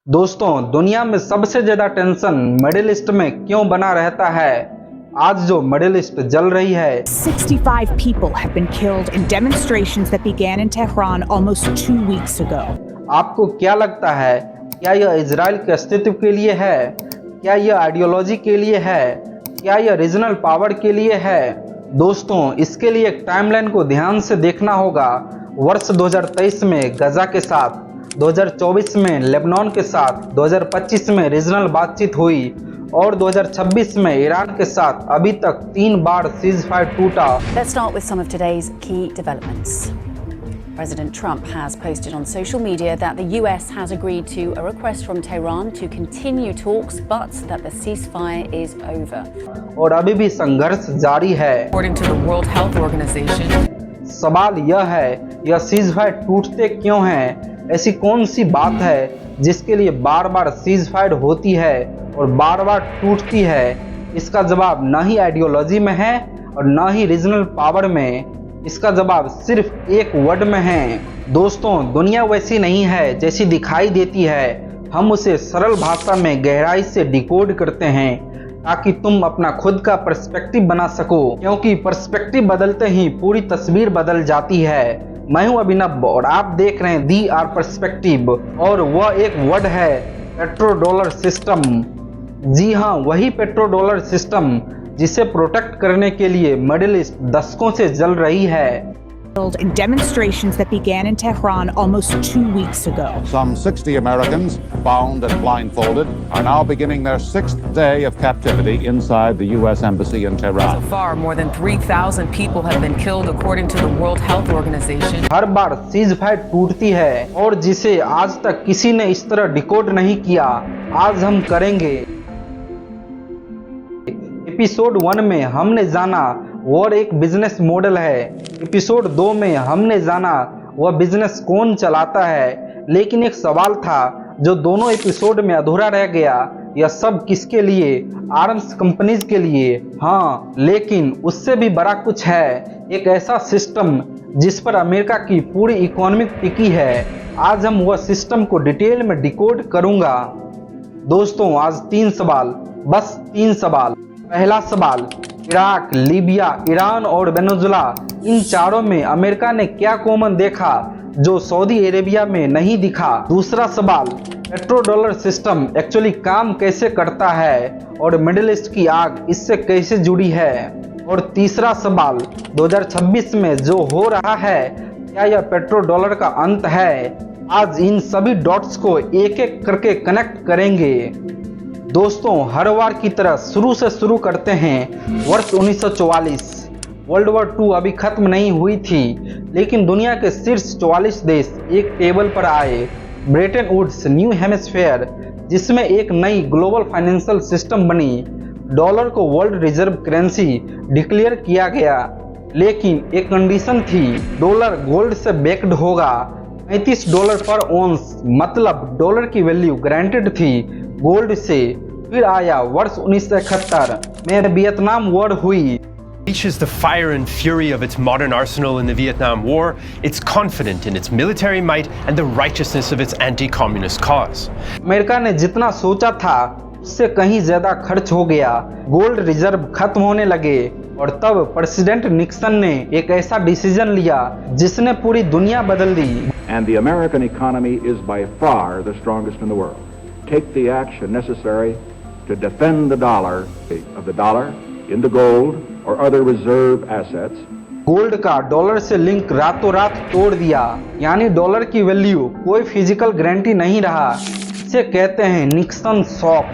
दोस्तों, दुनिया में सबसे ज्यादा टेंशन मिडिल ईस्ट में क्यों बना रहता है? आज जो मिडिल ईस्ट जल रही है, 65 people have been killed in demonstrations that began in Tehran almost 2 weeks ago. आपको क्या लगता है? क्या यह इजराइल के अस्तित्व के लिए है? क्या यह आइडियोलॉजी के लिए है? क्या यह रीजनल पावर के लिए है? दोस्तों, इसके लिए एक टाइमलाइन को ध्यान से देखना होगा। वर्ष 2023 में गजा के साथ, 2024 में लेबनान के साथ, 2025 में रीजनल बातचीत हुई और 2026 में ईरान के साथ अभी तक 3 बार सीजफायर टूटा। Let's start with some of today's key developments. President Trump has posted on social media that the US has agreed to a request from Tehran to continue talks, but that the ceasefire is over. और अभी भी संघर्ष जारी है। According to the World Health Organization, सवाल यह है, यह सीजफायर टूटते क्यों हैं? ऐसी कौन सी बात है जिसके लिए बार बार सीजफायर होती है और बार बार टूटती है? इसका जवाब न ही आइडियोलॉजी में है और न ही रीजनल पावर में। इसका जवाब सिर्फ एक वर्ड में है। दोस्तों, दुनिया वैसी नहीं है जैसी दिखाई देती है। हम उसे सरल भाषा में गहराई से डिकोड करते हैं ताकि तुम अपना खुद का पर्सपेक्टिव बना सको, क्योंकि पर्सपेक्टिव बदलते ही पूरी तस्वीर बदल जाती है। मैं हूं अभिनव और आप देख रहे हैं दी आर पर्सपेक्टिव, और वह एक वर्ड है पेट्रो डॉलर सिस्टम। जी हाँ, वही पेट्रो डॉलर सिस्टम जिसे प्रोटेक्ट करने के लिए मिडिल ईस्ट दशकों से जल रही है। In demonstrations that began in Tehran almost 2 weeks ago. Some 60 Americans, bound and blindfolded, are now beginning their 6th day of captivity inside the U.S. Embassy in Tehran. so far more than 3,000 people have been killed according to the World Health Organization. Her bar ceasefire टूटती है और जिसे आज तक किसी ने इस तरह डिकोड नहीं किया, आज हम करेंगे। एपिसोड 1 में हमने जाना वॉर एक बिजनेस मॉडल है। एपिसोड 2 में हमने जाना वह बिजनेस कौन चलाता है। लेकिन एक सवाल था जो दोनों एपिसोड में अधूरा रह गया, यह सब किसके लिए? आर्म्स कंपनीज के लिए। हाँ, लेकिन उससे भी बड़ा कुछ है, एक ऐसा सिस्टम जिस पर अमेरिका की पूरी इकोनॉमी टिकी है। आज हम वह सिस्टम को डिटेल में डिकोड करूंगा। दोस्तों, आज 3 सवाल, बस 3 सवाल। पहला सवाल, इराक, लीबिया, ईरान और वेनेजुला, इन चारों में अमेरिका ने क्या कॉमन देखा जो सऊदी अरेबिया में नहीं दिखा? दूसरा सवाल, पेट्रो डॉलर सिस्टम एक्चुअली काम कैसे करता है और मिडिल ईस्ट की आग इससे कैसे जुड़ी है? और तीसरा सवाल, 2026 में जो हो रहा है क्या यह पेट्रो डॉलर का अंत है? आज इन सभी डॉट्स को एक एक करके कनेक्ट करेंगे। दोस्तों, हर बार की तरह शुरू से शुरू करते हैं। वर्ष 1944, वर्ल्ड वॉर 2 अभी खत्म नहीं हुई थी, लेकिन दुनिया के शीर्ष 44 देश एक टेबल पर आए। ब्रेटन वुड्स न्यू हेमिस्फीयर, जिसमें एक नई ग्लोबल फाइनेंशियल सिस्टम बनी। डॉलर को वर्ल्ड रिजर्व करेंसी डिक्लेयर किया गया, लेकिन एक कंडीशन थी, डॉलर गोल्ड से बैक्ड होगा। $35 पर ऑन्स, मतलब डॉलर की वैल्यू गारंटेड थी गोल्ड से। फिर आया वर्ष 1971 में वियतनाम वॉर हुई। Unleashes the fire and fury of its modern arsenal in the Vietnam War. It's confident in its military might and the righteousness of its anti-communist cause. America ने जितना सोचा था उससे कहीं ज्यादा खर्च हो गया। गोल्ड रिजर्व खत्म होने लगे और तब प्रेसिडेंट निक्सन ने एक ऐसा डिसीजन लिया जिसने पूरी दुनिया बदल दी। And the American economy is by far the strongest in the world. Take the action necessary to defend the dollar into gold or other reserve assets. Gold का डॉलर से लिंक रातों रात तोड़ दिया, यानी डॉलर की वैल्यू कोई physical guarantee नहीं रहा। इसे कहते हैं निक्सन शॉक।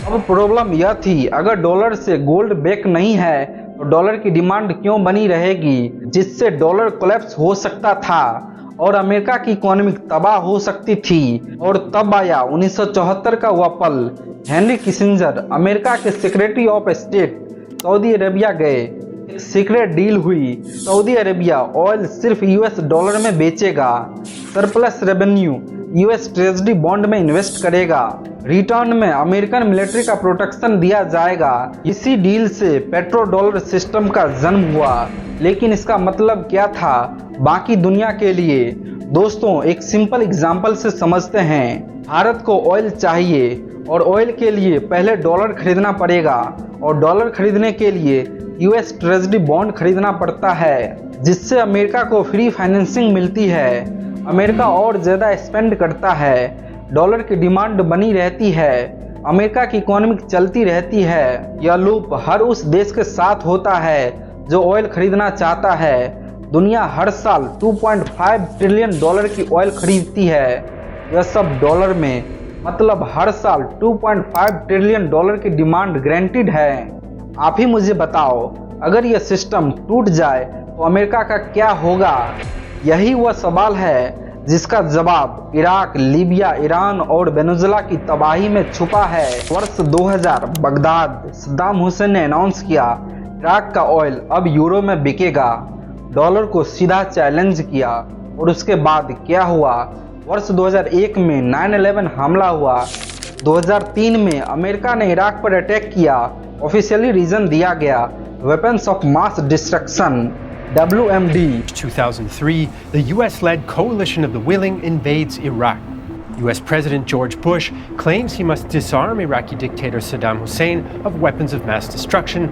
अब प्रॉब्लम यह थी, अगर डॉलर से गोल्ड बैक नहीं है तो डॉलर की डिमांड क्यों बनी रहेगी, जिससे डॉलर कोलैप्स हो सकता था और अमेरिका की इकोनॉमी तबाह हो सकती थी। और तब आया 1974 का वह पल। हेनरी किसिंजर, अमेरिका के secretary of state, Saudi Arabia गए। एक सीक्रेट डील हुई, सऊदी अरेबिया ऑयल सिर्फ US डॉलर में बेचेगा, surplus revenue US treasury bond में इन्वेस्ट करेगा, रिटर्न में अमेरिकन मिलिट्री का प्रोटेक्शन दिया जाएगा। इसी डील से पेट्रो डॉलर सिस्टम का जन्म हुआ। लेकिन इसका मतलब क्या था बाकी दुनिया के लिए? दोस्तों, एक सिंपल एग्जाम्पल से समझते हैं। भारत को ऑयल चाहिए और ऑयल के लिए पहले डॉलर खरीदना पड़ेगा और डॉलर खरीदने के लिए यूएस ट्रेजरी बॉन्ड खरीदना पड़ता है, जिससे अमेरिका को फ्री फाइनेंसिंग मिलती है। अमेरिका और ज़्यादा स्पेंड करता है, डॉलर की डिमांड बनी रहती है, अमेरिका की इकोनॉमी चलती रहती है। यह लूप हर उस देश के साथ होता है जो ऑयल खरीदना चाहता है। दुनिया हर साल 2.5 ट्रिलियन डॉलर की ऑयल खरीदती है। यह सब डॉलर में, मतलब हर साल 2.5 ट्रिलियन डॉलर की डिमांड गारंटीड है। आप ही मुझे बताओ, अगर यह सिस्टम टूट जाए तो अमेरिका का क्या होगा? यही वह सवाल है जिसका जवाब इराक, लीबिया, ईरान और वेनेजुएला की तबाही में छुपा है। वर्ष 2000 बगदाद, सद्दाम हुसैन ने अनाउंस किया इराक का ऑयल अब यूरो में बिकेगा। डॉलर को सीधा चैलेंज किया और उसके बाद क्या हुआ? वर्ष 2001 में 9/11 हमला हुआ। 2003 में अमेरिका ने इराक पर अटैक किया। ऑफिशियली रीजन दिया गया weapons of mass destruction, WMD। 2003, the US-led coalition of the willing invades Iraq. US President George Bush claims he must disarm Iraqi dictator Saddam Hussein of weapons of mass destruction.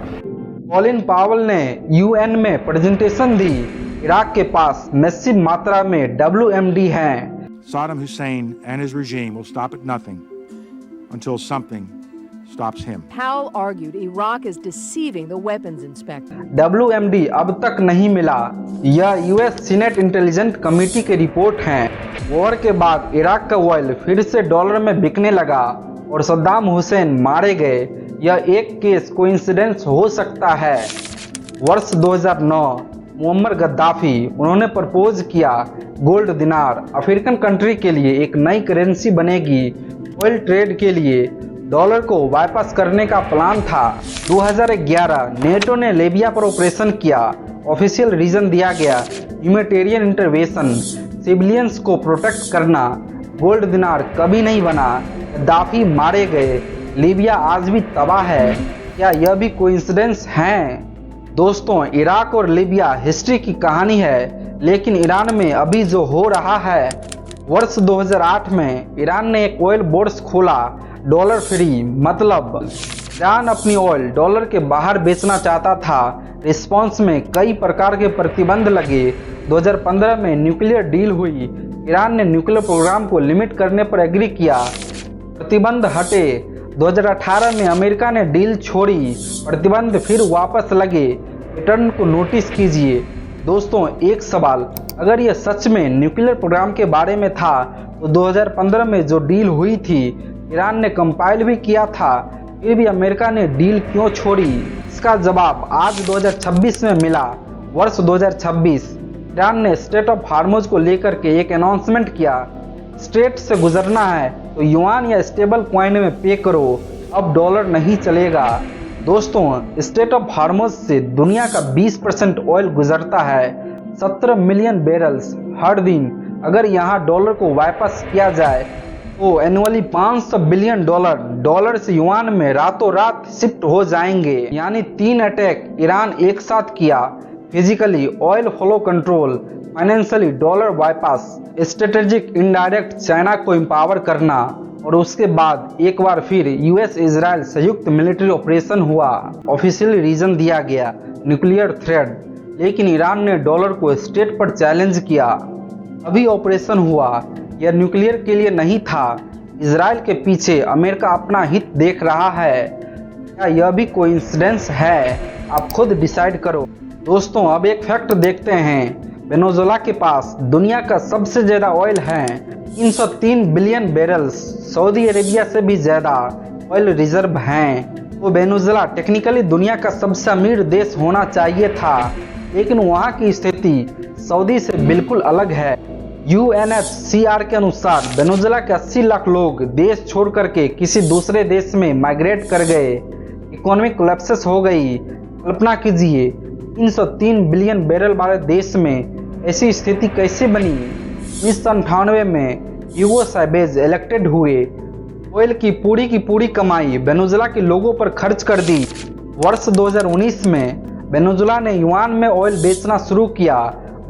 Colin पावल ने UN में presentation दी, Iraq के पास massive मात्रा में WMD हैं। Saddam Hussein and his regime will stop at nothing until something stops him. Powell argued Iraq is deceiving the weapons inspector. WMD अब तक नहीं मिला। यह यूएस सीनेट इंटेलिजेंस कमेटी की रिपोर्ट है। वॉर के बाद इराक का ऑयल फिर से डॉलर में बिकने लगा और सद्दाम हुसैन मारे गए। यह एक केस कोइंसिडेंस हो सकता है। वर्ष 2009 मुअम्मर गद्दाफी, उन्होंने प्रपोज किया गोल्ड दिनार अफ्रीकन कंट्री के लिए एक नई करेंसी बनेगी। ऑयल ट्रेड के लिए डॉलर को वापस करने का प्लान था। 2011 नेटो ने लीबिया पर ऑपरेशन किया। ऑफिशियल रीजन दिया गया ह्यूमैनिटेरियन इंटरवेंशन, सिविलियंस को प्रोटेक्ट करना। गोल्ड दिनार कभी नहीं बना, गद्दाफी मारे गए, लीबिया आज भी तबाह है। क्या यह भी कोइंसिडेंस है? दोस्तों, इराक और लीबिया हिस्ट्री की कहानी है, लेकिन ईरान में अभी जो हो रहा है। वर्ष 2008 में ईरान ने एक ऑयल बोर्स खोला, डॉलर फ्री, मतलब ईरान अपनी ऑयल डॉलर के बाहर बेचना चाहता था। रिस्पॉन्स में कई प्रकार के प्रतिबंध लगे। 2015 में न्यूक्लियर डील हुई। ईरान ने न्यूक्लियर प्रोग्राम को लिमिट करने पर एग्री किया, प्रतिबंध हटे। 2018 में अमेरिका ने डील छोड़ी, प्रतिबंध फिर वापस लगे। रिटर्न को नोटिस कीजिए। दोस्तों, एक सवाल, अगर यह सच में न्यूक्लियर प्रोग्राम के बारे में था तो 2015 में जो डील हुई थी ईरान ने कंपाइल भी किया था, फिर भी अमेरिका ने डील क्यों छोड़ी? इसका जवाब आज 2026 में मिला। वर्ष 2026 ईरान ने स्टेट ऑफ हार्मोज को लेकर के एक अनाउंसमेंट किया। स्ट्रेट से गुजरना है तो युआन या स्टेबल कॉइन में पे करो, अब डॉलर नहीं चलेगा। दोस्तों, स्टेट ऑफ हार्मोज से दुनिया का 20% ऑयल गुजरता है, 17 मिलियन बैरल्स हर दिन। अगर यहाँ डॉलर को वापस किया जाए तो एनुअली 500 बिलियन डॉलर से युआन में रातों रात शिफ्ट हो जाएंगे। यानी 3 अटैक ईरान एक साथ किया, physically oil flow control, financially dollar वापस, स्ट्रेटेजिक इनडायरेक्ट चाइना को एम्पावर करना, और उसके बाद एक बार फिर यूएस इजराइल संयुक्त मिलिट्री ऑपरेशन हुआ। ऑफिशियली रीजन दिया गया न्यूक्लियर थ्रेट, लेकिन ईरान ने डॉलर को स्टेट पर चैलेंज किया। अभी ऑपरेशन हुआ, यह न्यूक्लियर के लिए नहीं था। इजराइल के पीछे अमेरिका अपना हित देख रहा है। क्या यह भी कोइंसिडेंस है? आप खुद डिसाइड करो। दोस्तों, अब एक फैक्ट देखते हैं। वेनेजुएला के पास दुनिया का सबसे ज़्यादा ऑयल है, 303 बिलियन बैरल्स। सऊदी अरेबिया से भी ज़्यादा ऑयल रिजर्व हैं। तो वेनेजुएला टेक्निकली दुनिया का सबसे अमीर देश होना चाहिए था, लेकिन वहाँ की स्थिति सऊदी से बिल्कुल अलग है। UNHCR के अनुसार वेनेजुएला के 80 लाख लोग देश छोड़ करके किसी दूसरे देश में माइग्रेट कर गए। इकोनॉमिक कोलैप्स हो गई। कल्पना कीजिए, 303 बिलियन बैरल वाले देश में ऐसी स्थिति कैसे बनी? 1998 में ह्यूगो चैवेज इलेक्टेड हुए। ऑयल की पूरी कमाई वेनेजुएला के लोगों पर खर्च कर दी। वर्ष 2019 में वेनेजुएला ने युआन में ऑयल बेचना शुरू किया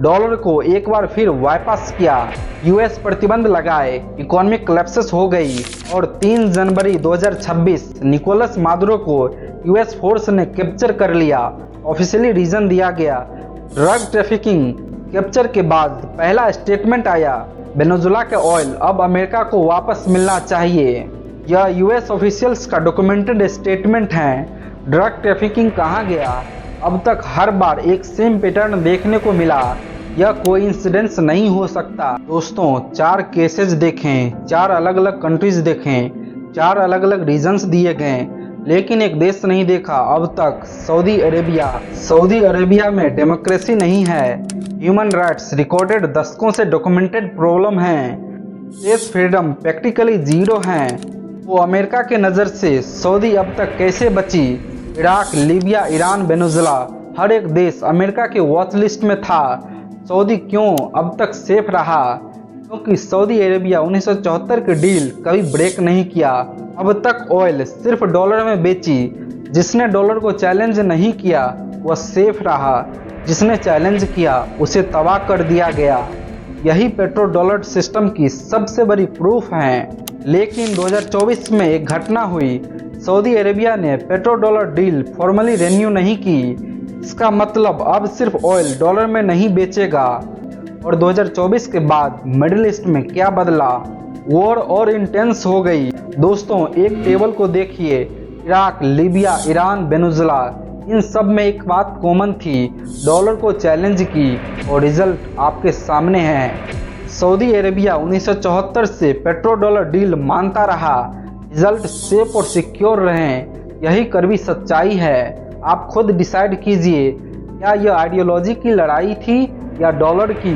डॉलर को एक बार फिर वापस किया, यूएस प्रतिबंध लगाए, इकोनॉमिक कोलैप्स हो गई और 3 जनवरी 2026 निकोलस मादुरो को यूएस फोर्स ने कैप्चर कर लिया। ऑफिशियली रीजन दिया गया ड्रग ट्रैफिकिंग। कैप्चर के बाद पहला स्टेटमेंट आया, वेनेजुएला का ऑयल अब अमेरिका को वापस मिलना चाहिए। यह यूएस ऑफिशियल्स का डॉक्यूमेंटेड स्टेटमेंट है। ड्रग ट्रैफिकिंग कहाँ गया? अब तक हर बार एक सेम पैटर्न देखने को मिला। यह कोइंसिडेंस नहीं हो सकता। दोस्तों 4 केसेस देखें, 4 अलग अलग कंट्रीज देखें, 4 अलग अलग रीजन्स दिए गए, लेकिन एक देश नहीं देखा अब तक, सऊदी अरेबिया। सऊदी अरेबिया में डेमोक्रेसी नहीं है, ह्यूमन राइट्स रिकॉर्डेड दशकों से डॉक्यूमेंटेड प्रॉब्लम है, प्रेस फ्रीडम प्रैक्टिकली जीरो है। तो अमेरिका के नज़र से सऊदी अब तक कैसे बची? इराक, लीबिया, ईरान, वेनेजुएला, हर एक देश अमेरिका के वॉच लिस्ट में था। सऊदी क्यों अब तक सेफ रहा? क्योंकि सऊदी अरेबिया 1974 की डील कभी ब्रेक नहीं किया। अब तक ऑयल सिर्फ डॉलर में बेची। जिसने डॉलर को चैलेंज नहीं किया वह सेफ रहा, जिसने चैलेंज किया उसे तबाह कर दिया गया। यही पेट्रो डॉलर सिस्टम की सबसे बड़ी प्रूफ है। लेकिन 2024 में एक घटना हुई, सऊदी अरेबिया ने petro dollar deal formally renew नहीं की। इसका मतलब अब सिर्फ ऑयल डॉलर में नहीं बेचेगा। और 2024 के बाद मिडिल ईस्ट में क्या बदला? वॉर और इंटेंस हो गई। दोस्तों एक टेबल को देखिए, इराक, लीबिया, ईरान, वेनेजुएला, इन सब में एक बात कॉमन थी, डॉलर को चैलेंज की और रिजल्ट आपके सामने है। सऊदी अरेबिया 1974 से पेट्रो डॉलर डील मानता रहा, रिजल्ट सेफ और सिक्योर रहे। यही कड़वी सच्चाई है। आप खुद डिसाइड कीजिए, क्या यह आइडियोलॉजी की लड़ाई थी या डॉलर की?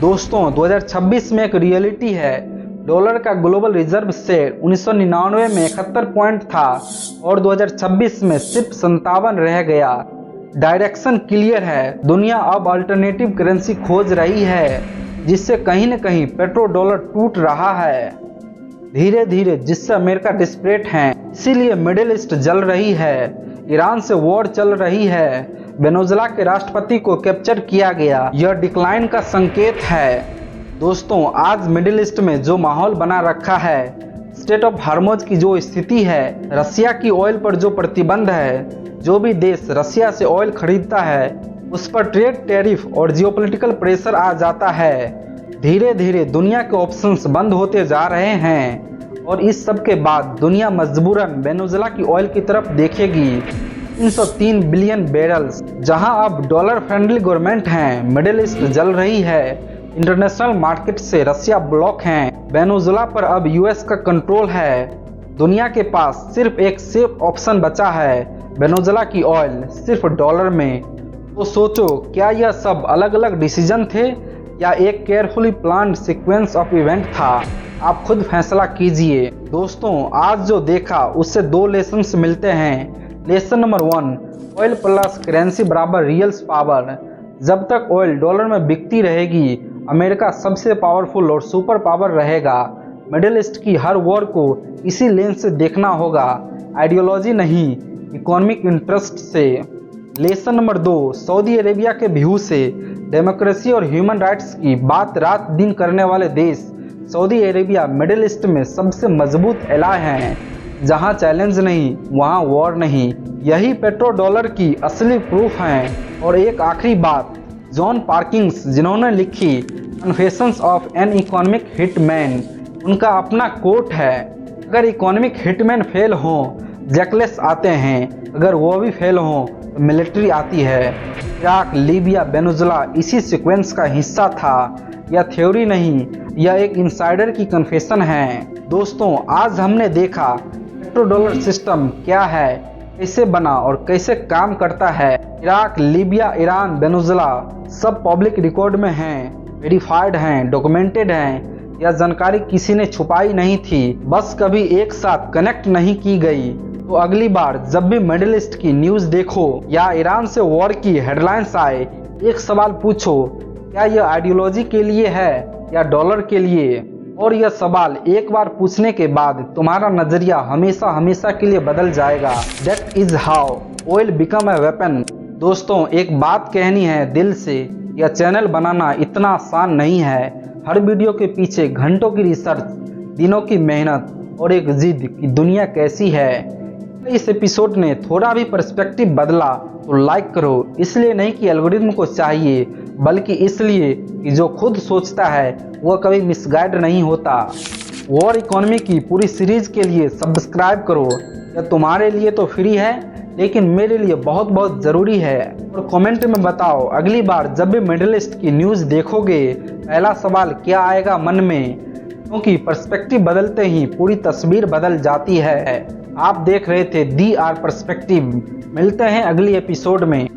दोस्तों 2026 में एक रियलिटी है। डॉलर का ग्लोबल रिजर्व शेयर 1999 में 71 पॉइंट था और 2026 में सिर्फ 57 रह गया। डायरेक्शन क्लियर है, दुनिया अब अल्टरनेटिव करेंसी खोज रही है, जिससे कहीं न कहीं पेट्रो डॉलर टूट रहा है धीरे धीरे, जिससे अमेरिका डिस्परेट है। इसीलिए मिडिल ईस्ट जल रही है, ईरान से वॉर चल रही है, वेनेजुएला के राष्ट्रपति को कैप्चर किया गया। यह डिक्लाइन का संकेत है। दोस्तों आज मिडिल ईस्ट में जो माहौल बना रखा है, स्टेट ऑफ हार्मोज की जो स्थिति है, रसिया की ऑयल पर जो प्रतिबंध है, जो भी देश रसिया से ऑयल खरीदता है उस पर ट्रेड टैरिफ और जियोपॉलिटिकल प्रेशर आ जाता है। धीरे धीरे दुनिया के ऑप्शंस बंद होते जा रहे हैं और इस सब के बाद दुनिया मजबूरन वेनेजुएला की ऑयल की तरफ देखेगी। 303 बिलियन बैरल्स, जहां अब डॉलर फ्रेंडली गवर्नमेंट हैं, मिडिल ईस्ट जल रही है, इंटरनेशनल मार्केट से रसिया ब्लॉक हैं, वेनेजुएला पर अब यूएस का कंट्रोल है। दुनिया के पास सिर्फ एक सेफ ऑप्शन बचा है, वेनेजुएला की ऑयल सिर्फ डॉलर में। तो सोचो, क्या यह सब अलग अलग डिसीजन थे या एक carefully planned sequence of event था? आप खुद फैसला कीजिए। दोस्तों आज जो देखा उससे 2 लेसन्स मिलते हैं। Lesson number 1, oil plus currency बराबर रियल्स पावर। जब तक ऑयल डॉलर में बिकती रहेगी, अमेरिका सबसे पावरफुल और सुपर पावर रहेगा। मिडिल ईस्ट की हर वॉर को इसी लेंस से देखना होगा, आइडियोलॉजी नहीं, इकोनॉमिक इंटरेस्ट से। लेसन नंबर 2, सऊदी अरेबिया के व्यू से डेमोक्रेसी और ह्यूमन राइट्स की बात रात दिन करने वाले देश सऊदी अरेबिया मिडिल ईस्ट में सबसे मजबूत एलाय हैं। जहां चैलेंज नहीं वहां वॉर नहीं। यही पेट्रो डॉलर की असली प्रूफ हैं। और एक आखिरी बात, जॉन पार्किंस जिन्होंने लिखी confessions of an economic hitman, उनका अपना कोट है, अगर इकोनॉमिक हिटमैन फेल हो जैकलेस आते हैं, अगर वो भी फेल हो तो मिलिट्री आती है। इराक, लीबिया, वेनेजुएला इसी सीक्वेंस का हिस्सा था। यह थ्योरी नहीं, यह एक इनसाइडर की कन्फेशन है। दोस्तों आज हमने देखा पेट्रो डॉलर सिस्टम क्या है, कैसे बना और कैसे काम करता है। इराक, लीबिया, ईरान, वेनेजुएला सब पब्लिक रिकॉर्ड में हैं, वेरीफाइड हैं, डॉक्यूमेंटेड हैं। यह जानकारी किसी ने छुपाई नहीं थी, बस कभी एक साथ कनेक्ट नहीं की गई। तो अगली बार जब भी मिडिल ईस्ट की न्यूज़ देखो या ईरान से वॉर की हेडलाइंस आए, एक सवाल पूछो, क्या यह आइडियोलॉजी के लिए है या डॉलर के लिए? और यह सवाल एक बार पूछने के बाद तुम्हारा नजरिया हमेशा हमेशा के लिए बदल जाएगा। That is how oil become a weapon. दोस्तों एक बात कहनी है दिल से, यह चैनल बनाना इतना आसान नहीं है। हर वीडियो के पीछे घंटों की रिसर्च, दिनों की मेहनत और एक जिद कि दुनिया कैसी है। इस एपिसोड ने थोड़ा भी पर्सपेक्टिव बदला तो लाइक करो, इसलिए नहीं कि एल्गोरिथम को चाहिए, बल्कि इसलिए कि जो खुद सोचता है वह कभी मिसगाइड नहीं होता। वॉर इकोनॉमी की पूरी सीरीज के लिए सब्सक्राइब करो। यह तुम्हारे लिए तो फ्री है, लेकिन मेरे लिए बहुत बहुत ज़रूरी है। और कमेंट में बताओ, अगली बार जब भी मिडिल ईस्ट की न्यूज़ देखोगे पहला सवाल क्या आएगा मन में, क्योंकि पर्सपेक्टिव बदलते ही पूरी तस्वीर बदल जाती है। आप देख रहे थे दी आर पर्सपेक्टिव। मिलते हैं अगली एपिसोड में।